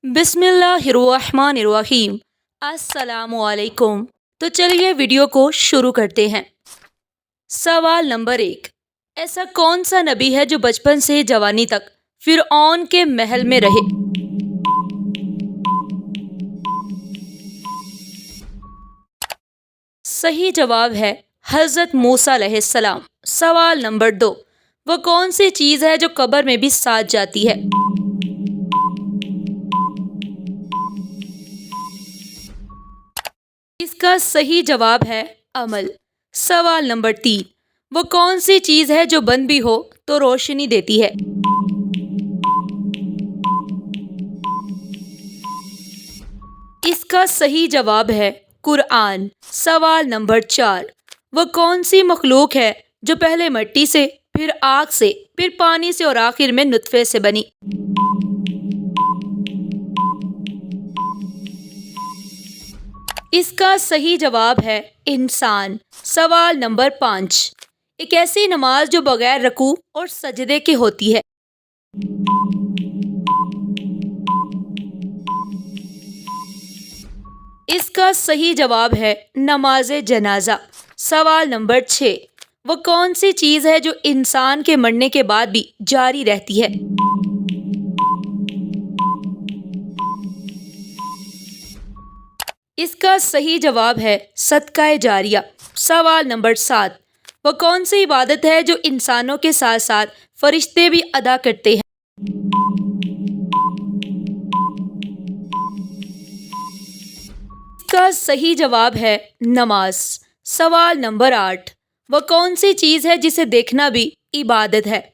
बिस्मिल्लाहिर्रहमानिर्रहीम। अस्सलामु अलैकुम। तो चलिए वीडियो को शुरू करते हैं। सवाल नंबर 1। ऐसा कौन सा नबी है जो बचपन से जवानी तक फिरऔन के महल में रहे? सही जवाब है हजरत मूसा अलैहिस्सलाम। सवाल नंबर 2। वो कौन सी चीज़ है जो कब्र में भी साथ जाती है? इसका सही जवाब है अमल। सवाल नंबर 3। वो कौन सी चीज़ है जो बंद भी हो तो रोशनी देती है? इसका सही जवाब है कुरआन। सवाल नंबर 4। वो कौन सी मखलूक है जो पहले मिट्टी से, फिर आग से, फिर पानी से और आखिर में नुतफे से बनी? इसका सही जवाब है इंसान। सवाल नंबर 5। एक ऐसी नमाज जो बगैर रकू और सजदे के होती है? इसका सही जवाब है नमाज जनाजा। सवाल नंबर 6। वो कौन सी चीज़ है जो इंसान के मरने के बाद भी जारी रहती है? इसका सही जवाब है सदका जारिया। सवाल नंबर 7। वो कौन सी इबादत है जो इंसानों के साथ साथ फरिश्ते भी अदा करते हैं? इसका सही जवाब है नमाज। सवाल नंबर 8। वो कौन सी चीज़ है जिसे देखना भी इबादत है?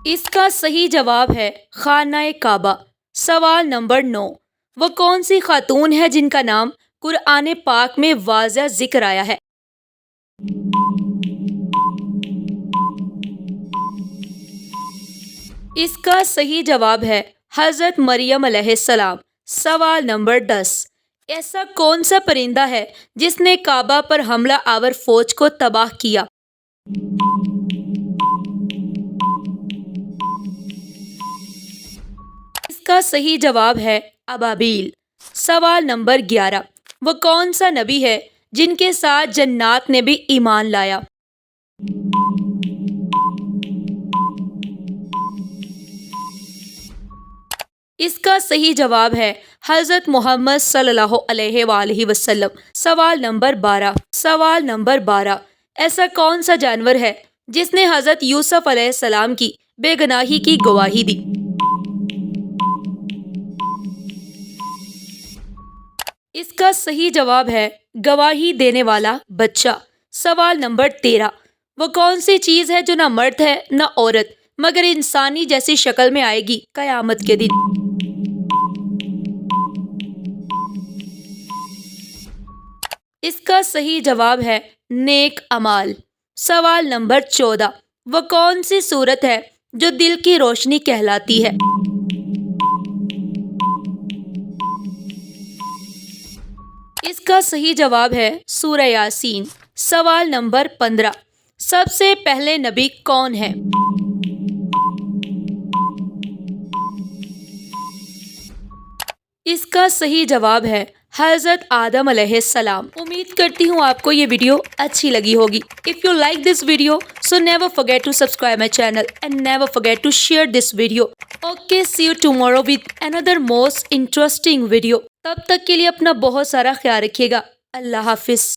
इसका सही जवाब है खाना काबा। सवाल नंबर 9। वो कौन सी खातून है जिनका नाम कुरआन पाक में वाज़ह जिक्र आया है? इसका सही जवाब है हज़रत मरियम अलैहिस्सलाम। सवाल नंबर 10। ऐसा कौन सा परिंदा है जिसने काबा पर हमला आवर फौज को तबाह किया? इसका सही जवाब है अबाबील। सवाल नंबर 11। वो कौन सा नबी है जिनके साथ जन्नात ने भी ईमान लाया? इसका सही जवाब है हज़रत मोहम्मद सल्लल्लाहु अलैहि वसल्लम। सवाल नंबर 12। सवाल नंबर 12। ऐसा कौन सा जानवर है जिसने हज़रत यूसुफ अलैहिस्सलाम की बेगनाही की गवाही दी? इसका सही जवाब है गवाही देने वाला बच्चा। सवाल नंबर 13। वो कौन सी चीज़ है जो ना मर्द है ना औरत मगर इंसानी जैसी शक्ल में आएगी कयामत के दिन? इसका सही जवाब है नेक अमाल। सवाल नंबर 14। वो कौन सी सूरत है जो दिल की रोशनी कहलाती है? इसका सही जवाब है सूरह यासीन। सवाल नंबर 15। सबसे पहले नबी कौन है? इसका सही जवाब है हज़रत आदम अलैहिस्सलाम। उम्मीद करती हूँ आपको ये वीडियो अच्छी लगी होगी। If you like this video so never forget to subscribe my channel and never forget to share this video. Okay, see you tomorrow with another most interesting video. तब तक के लिए अपना बहुत सारा ख्याल रखिएगा। अल्लाह हाफिज़।